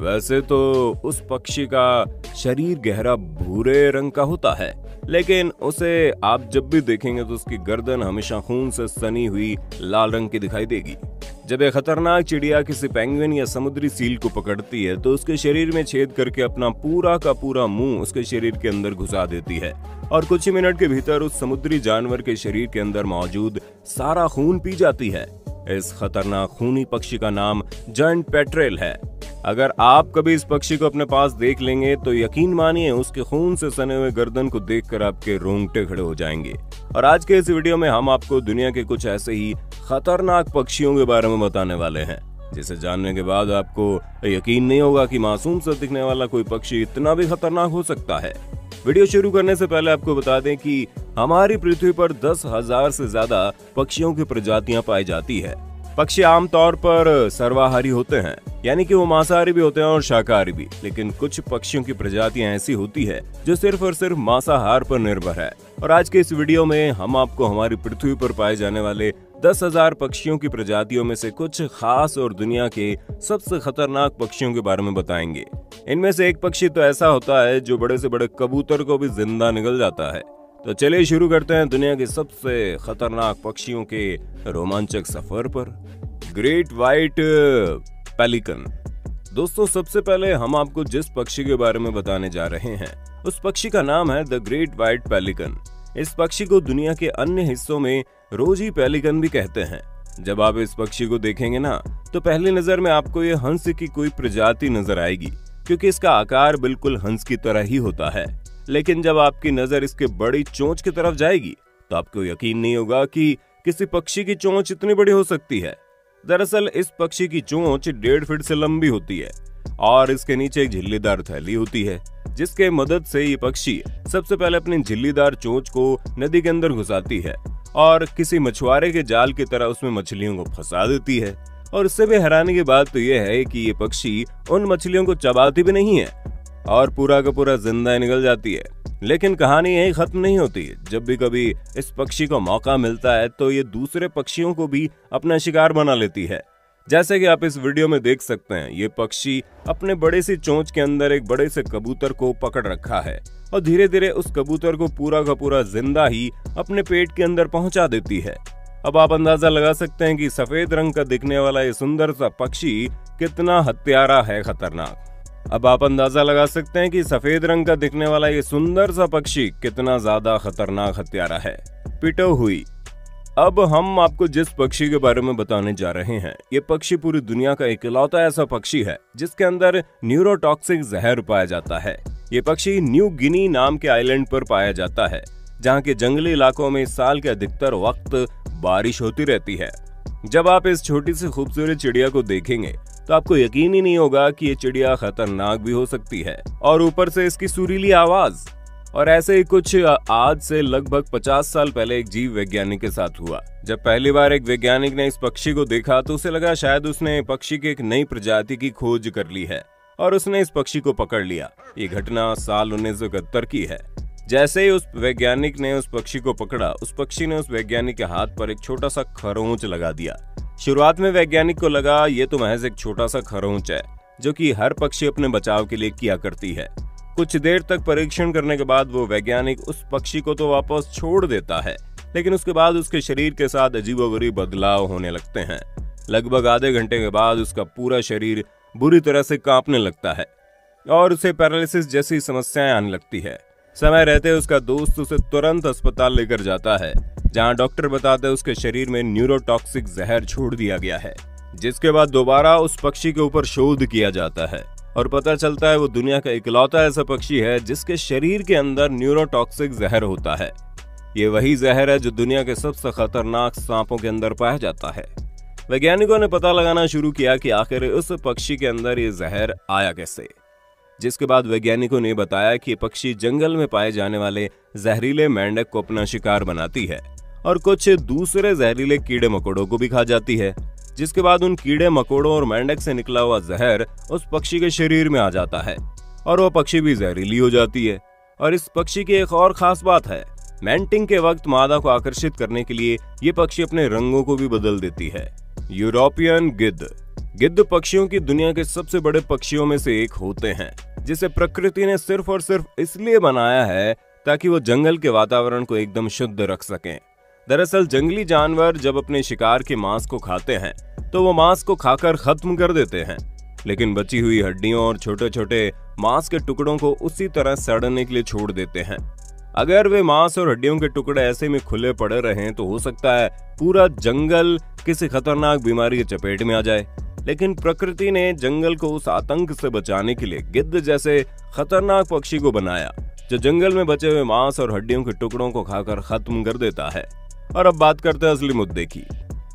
वैसे तो उस पक्षी का शरीर गहरा भूरे रंग का होता है, लेकिन उसे आप जब भी देखेंगे तो उसकी गर्दन हमेशा खून से सनी हुई लाल रंग की दिखाई देगी। जब एक खतरनाक चिड़िया किसी पेंगुइन या समुद्री सील को पकड़ती है तो उसके शरीर में छेद करके अपना पूरा का पूरा मुंह उसके शरीर के अंदर घुसा देती है और कुछ ही मिनट के भीतर उस समुद्री जानवर के शरीर के अंदर मौजूद सारा खून पी जाती है। इस खतरनाक खूनी पक्षी का नाम जायंट पेट्रेल है। अगर आप कभी इस पक्षी को अपने पास देख लेंगे तो यकीन मानिए उसके खून से सने हुए गर्दन को देखकर आपके रोंगटे खड़े हो जाएंगे। और आज के इस वीडियो में हम आपको दुनिया के कुछ ऐसे ही खतरनाक पक्षियों के बारे में बताने वाले हैं जिसे जानने के बाद आपको यकीन नहीं होगा कि मासूम सा दिखने वाला कोई पक्षी इतना भी खतरनाक हो सकता है। वीडियो शुरू करने से पहले आपको बता दें कि हमारी पृथ्वी पर 10,000 से ज्यादा पक्षियों की प्रजातियां पाई जाती है। पक्षी आमतौर पर सर्वाहारी होते हैं, यानी कि वो मांसाहारी भी होते हैं और शाकाहारी भी, लेकिन कुछ पक्षियों की प्रजातियां ऐसी होती है जो सिर्फ और सिर्फ मांसाहार पर निर्भर है। और आज के इस वीडियो में हम आपको हमारी पृथ्वी पर पाए जाने वाले 10,000 पक्षियों की प्रजातियों में से कुछ खास और दुनिया के सबसे खतरनाक पक्षियों के बारे में बताएंगे। इनमें से एक पक्षी तो ऐसा होता है जो बड़े से बड़े कबूतर को भी जिंदा निगल जाता है। तो चलिए शुरू करते हैं दुनिया के सबसे खतरनाक पक्षियों के रोमांचक सफर पर। Great white pelican. दोस्तों, सबसे पहले हम आपको जिस पक्षी के बारे में बताने जा रहे हैं उस पक्षी का नाम है द ग्रेट व्हाइट पेलिकन। इस पक्षी को दुनिया के अन्य हिस्सों में रोजी पेलिकन भी कहते हैं। जब आप इस पक्षी को देखेंगे ना तो पहली नजर में आपको ये हंस की कोई प्रजाति नजर आएगी, क्योंकि इसका आकार बिल्कुल हंस की तरह ही होता है। लेकिन जब आपकी नजर इसके बड़ी चोंच की तरफ जाएगी तो आपको यकीन नहीं होगा कि किसी पक्षी की चोंच इतनी बड़ी हो सकती है। दरअसल इस पक्षी की चोंच 1.5 फीट से लंबी होती है और इसके नीचे एक झिल्लीदार थैली होती है, जिसके मदद से ये पक्षी सबसे पहले अपनी झिल्लीदार चोंच को नदी के अंदर घुसाती है और किसी मछुआरे के जाल की तरह उसमें मछलियों को फंसा देती है। और इससे भी हैरानी की बात तो यह है कि ये पक्षी उन मछलियों को चबाती भी नहीं है और पूरा का पूरा जिंदा निकल जाती है। लेकिन कहानी यही खत्म नहीं होती। जब भी कभी इस पक्षी को मौका मिलता है तो ये दूसरे पक्षियों को भी अपना शिकार बना लेती है। जैसे कि आप इस वीडियो में देख सकते हैं, ये पक्षी अपने बड़े सी चोंच के अंदर एक बड़े से कबूतर को पकड़ रखा है और धीरे धीरे उस कबूतर को पूरा का पूरा जिंदा ही अपने पेट के अंदर पहुंचा देती है। अब आप अंदाजा लगा सकते हैं कि सफेद रंग का दिखने वाला ये सुंदर सा पक्षी कितना हत्यारा है, खतरनाक। अब आप अंदाजा लगा सकते हैं कि सफेद रंग का दिखने वाला ये सुंदर सा पक्षी कितना ज्यादा खतरनाक हत्यारा है। पिटो हुई। अब हम आपको जिस पक्षी के बारे में बताने जा रहे हैं, ये पक्षी पूरी दुनिया का इकलौता ऐसा पक्षी है जिसके अंदर न्यूरोटॉक्सिक जहर पाया जाता है। ये पक्षी न्यू गिनी नाम के आइलैंड पर पाया जाता है, जहाँ के जंगली इलाकों में साल के अधिकतर वक्त बारिश होती रहती है। जब आप इस छोटी सी खूबसूरत चिड़िया को देखेंगे तो आपको यकीन ही नहीं होगा कि ये चिड़िया खतरनाक भी हो सकती है, और ऊपर से इसकी सुरीली आवाज। और ऐसे ही कुछ आज से लगभग 50 साल पहले एक जीव वैज्ञानिक के साथ हुआ। जब पहली बार एक वैज्ञानिक ने इस पक्षी को देखा तो उसे लगा शायद उसने पक्षी की एक नई प्रजाति की खोज कर ली है और उसने इस पक्षी को पकड़ लिया। ये घटना साल 1971 की है। जैसे ही उस वैज्ञानिक ने उस पक्षी को पकड़ा, उस पक्षी ने उस वैज्ञानिक के हाथ पर एक छोटा सा खरोंच लगा दिया। शुरुआत में वैज्ञानिक को लगा ये तो महज एक छोटा सा खरोंच है जो कि हर पक्षी अपने बचाव के लिए किया करती है। कुछ देर तक परीक्षण करने के बाद वो वैज्ञानिक उस पक्षी को तो वापस छोड़ देता है, लेकिन उसके बाद उसके शरीर के साथ अजीबोगरीब बदलाव होने लगते हैं। लगभग आधे घंटे के बाद उसका पूरा शरीर बुरी तरह से कांपने लगता है और उसे पैरालिसिस जैसी समस्याएं आने लगती है। समय रहते उसका दोस्त उसे तुरंत अस्पताल लेकर जाता है, जहां डॉक्टर बताते हैं उसके शरीर में न्यूरोटॉक्सिक जहर छोड़ दिया गया है। जिसके बाद दोबारा उस पक्षी के ऊपर शोध किया जाता है और पता चलता है वो दुनिया का इकलौता ऐसा पक्षी है जिसके शरीर के अंदर न्यूरोटॉक्सिक जहर होता है। ये वही जहर है जो दुनिया के सबसे खतरनाक सांपों के अंदर पाया जाता है। वैज्ञानिकों ने पता लगाना शुरू किया कि आखिर उस पक्षी के अंदर ये जहर आया कैसे। जिसके बाद वैज्ञानिकों ने बताया कि पक्षी जंगल में पाए जाने वाले जहरीले मेंढक को अपना शिकार बनाती है और कुछ दूसरे जहरीले कीड़े मकोड़ों को भी खा जाती है। जिसके बाद उन कीड़े मकोड़ों और मेंढक से निकला हुआ जहर उस पक्षी के शरीर में आ जाता है और वो पक्षी भी जहरीली हो जाती है। और इस पक्षी की एक और खास बात है, मैंटिंग के वक्त मादा को आकर्षित करने के लिए ये पक्षी अपने रंगों को भी बदल देती है। यूरोपियन गिद्ध। गिद्ध पक्षियों की दुनिया के सबसे बड़े पक्षियों में से एक होते हैं, जिसे प्रकृति ने सिर्फ और सिर्फ इसलिए बनाया है ताकि वो जंगल के वातावरण को एकदम शुद्ध रख सकें। दरअसल जंगली जानवर जब अपने शिकार के मांस को खाते हैं तो वो मांस को खाकर खत्म कर देते हैं, लेकिन बची हुई हड्डियों और छोटे छोटे मांस के टुकड़ों को उसी तरह सड़ने के लिए छोड़ देते हैं। अगर वे मांस और हड्डियों के टुकड़े ऐसे में खुले पड़े रहें तो हो सकता है पूरा जंगल किसी खतरनाक बीमारी की चपेट में आ जाए। लेकिन प्रकृति ने जंगल को उस आतंक से बचाने के लिए गिद्ध जैसे खतरनाक पक्षी को बनाया, जो जंगल में बचे हुए मांस और हड्डियों के टुकड़ों को खाकर खत्म कर देता है। और अब बात करते हैं असली मुद्दे की।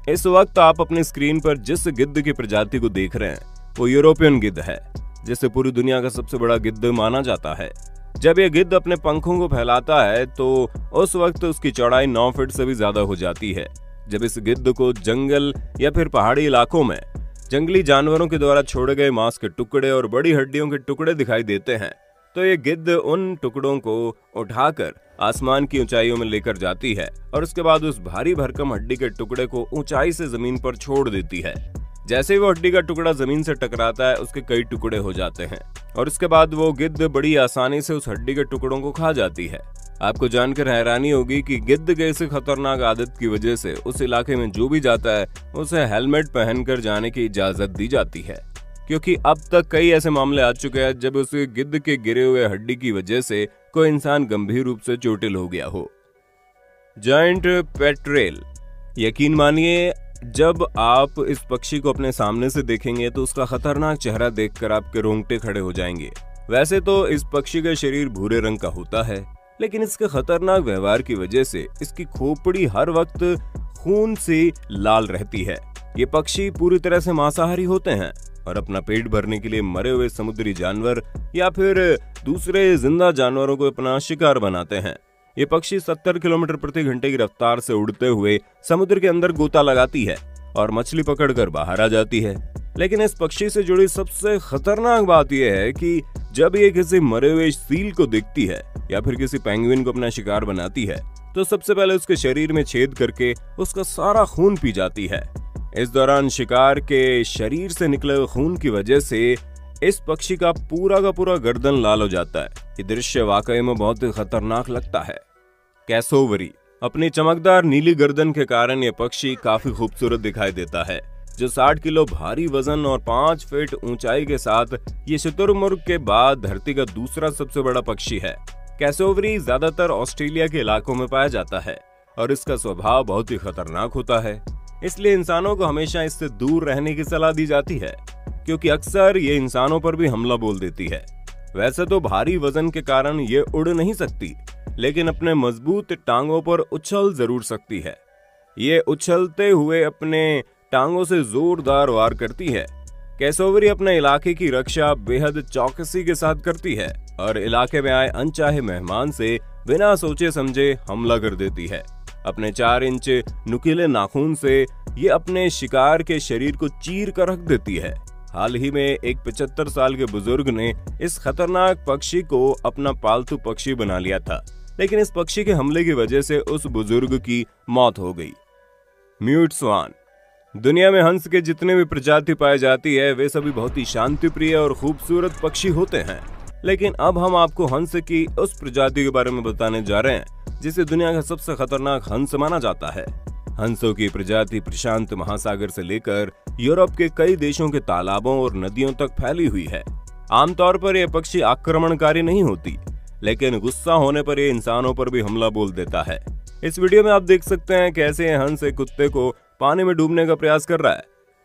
इस वक्त आप अपनी स्क्रीन पर जिस गिद्ध की प्रजाति को देख रहे हैं वो यूरोपियन गिद्ध है, जिसे पूरी दुनिया का सबसे बड़ा गिद्ध माना जाता है। जब यह गिद्ध अपने पंखों को फैलाता है तो उस वक्त उसकी चौड़ाई 9 फीट से भी ज्यादा हो जाती है। जब इस गिद्ध को जंगल या फिर पहाड़ी इलाकों में जंगली जानवरों के द्वारा छोड़े गए मांस के टुकड़े और बड़ी हड्डियों के टुकड़े दिखाई देते हैं तो ये गिद्ध उन टुकड़ों को उठाकर आसमान की ऊंचाइयों में लेकर जाती है और उसके बाद उस भारी भरकम हड्डी के टुकड़े को ऊंचाई से जमीन पर छोड़ देती है। जैसे ही वो हड्डी का टुकड़ा जमीन से टकराता है उसके कई टुकड़े हो जाते हैं और उसके बाद वो गिद्ध बड़ी आसानी से उस हड्डी के टुकड़ों को खा जाती है। आपको जानकर हैरानी होगी कि गिद्ध के इस खतरनाक आदत की वजह से उस इलाके में जो भी जाता है उसे हेलमेट पहनकर जाने की इजाजत दी जाती है, क्योंकि अब तक कई ऐसे मामले आ चुके हैं जब उस गिद्ध के गिरे हुए हड्डी की वजह से कोई इंसान गंभीर रूप से चोटिल हो गया हो। Giant petrel. यकीन मानिए जब आप इस पक्षी को अपने सामने से देखेंगे तो उसका खतरनाक चेहरा देखकर आपके रोंगटे खड़े हो जाएंगे। वैसे तो इस पक्षी का शरीर भूरे रंग का होता है, लेकिन इसके खतरनाक व्यवहार की वजह से इसकी खोपड़ी हर वक्त खून से लाल रहती है। ये पक्षी पूरी तरह से मांसाहारी होते हैं और अपना पेट भरने के लिए मरे हुए समुद्री जानवर या फिर दूसरे जिंदा जानवरों को अपना शिकार बनाते हैं। ये पक्षी 70 किलोमीटर प्रति घंटे की रफ्तार से उड़ते हुए समुद्र के अंदर गोता लगाती है और मछली पकड़कर बाहर आ जाती है। लेकिन इस पक्षी से जुड़ी सबसे खतरनाक बात यह है कि जब ये किसी मरे हुए सील को देखती है या फिर किसी पेंगुइन को अपना शिकार बनाती है तो सबसे पहले उसके शरीर में छेद करके उसका सारा खून पी जाती है। इस दौरान शिकार के शरीर से निकले हुए खून की वजह से इस पक्षी का पूरा गर्दन लाल हो जाता है। ये दृश्य वाकई में बहुत ही खतरनाक लगता है। कैसोवरी। अपनी चमकदार नीली गर्दन के कारण ये पक्षी काफी खूबसूरत दिखाई देता है, जो 60 किलो भारी वजन और 5 फीट ऊंचाई के साथ ये शुतुरमुर्ग के बाद धरती का दूसरा सबसे बड़ा पक्षी है। कैसोवरी ज्यादातर ऑस्ट्रेलिया के इलाकों में पाया जाता है और इसका स्वभाव बहुत ही खतरनाक होता है, इसलिए इंसानों को हमेशा इससे दूर रहने की सलाह दी जाती है, क्योंकि अक्सर ये इंसानों पर भी हमला बोल देती है। वैसे तो भारी वजन के कारण ये उड़ नहीं सकती, लेकिन अपने मजबूत टांगों पर उछल जरूर सकती है। ये उछलते हुए अपने टांगों से जोरदार वार करती है। कैसोवरी अपने इलाके की रक्षा बेहद चौकसी के साथ करती है और इलाके में आए अनचाहे मेहमान से बिना सोचे समझे हमला कर देती है। अपने 4 इंच नुकीले नाखून से ये अपने शिकार के शरीर को चीर कर रख देती है। हाल ही में एक 75 साल के बुजुर्ग ने इस खतरनाक पक्षी को अपना पालतू पक्षी बना लिया था, लेकिन इस पक्षी के हमले की वजह से उस बुजुर्ग की मौत हो गई। म्यूट स्वान। दुनिया में हंस के जितने भी प्रजाति पाई जाती है वे सभी बहुत ही शांतिप्रिय और खूबसूरत पक्षी होते हैं, लेकिन अब हम आपको हंस की उस प्रजाति के बारे में बताने जा रहे हैं जिसे दुनिया का सबसे खतरनाक हंस माना जाता है। हंसों की प्रजाति प्रशांत महासागर से लेकर यूरोप के कई देशों के तालाबों और नदियों तक फैली हुई है। आमतौर पर यह पक्षी आक्रमणकारी नहीं होती, लेकिन गुस्सा होने पर यह इंसानों पर भी हमला बोल देता है। इस वीडियो में आप देख सकते हैं कैसे यह हंस एक कुत्ते को पानी में डूबने का प्रयास कर रहा है।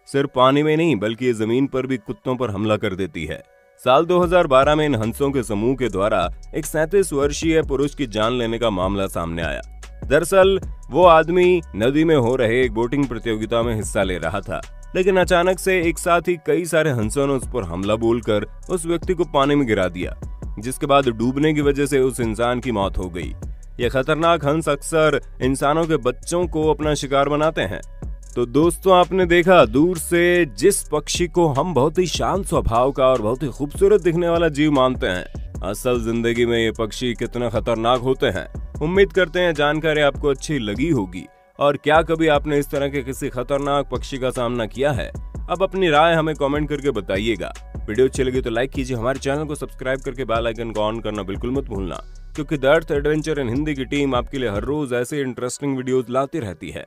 सिर्फ पानी में नहीं बल्कि ये जमीन पर भी कुत्तों पर हमला कर देती है। साल 2012 में इन हंसों के समूह के द्वारा एक 37 वर्षीय पुरुष की जान लेने का मामला सामने आया। दरअसल वो आदमी नदी में हो रहे एक बोटिंग प्रतियोगिता में हिस्सा ले रहा था, लेकिन अचानक से एक साथ ही कई सारे हंसों ने उस पर हमला बोलकर उस व्यक्ति को पानी में गिरा दिया, जिसके बाद डूबने की वजह से उस इंसान की मौत हो गई। ये खतरनाक हंस अक्सर इंसानों के बच्चों को अपना शिकार बनाते हैं। तो दोस्तों, आपने देखा दूर से जिस पक्षी को हम बहुत ही शांत स्वभाव का और बहुत ही खूबसूरत दिखने वाला जीव मानते हैं, असल जिंदगी में ये पक्षी कितने खतरनाक होते हैं। उम्मीद करते हैं जानकारी आपको अच्छी लगी होगी। और क्या कभी आपने इस तरह के किसी खतरनाक पक्षी का सामना किया है? अब अपनी राय हमें कमेंट करके बताइएगा। वीडियो अच्छी लगी तो लाइक कीजिए, हमारे चैनल को सब्सक्राइब करके बेल आइकन को ऑन करना बिल्कुल मत भूलना, क्योंकि the earth adventure in Hindi की टीम आपके लिए हर रोज ऐसे इंटरेस्टिंग वीडियोस लाती रहती है।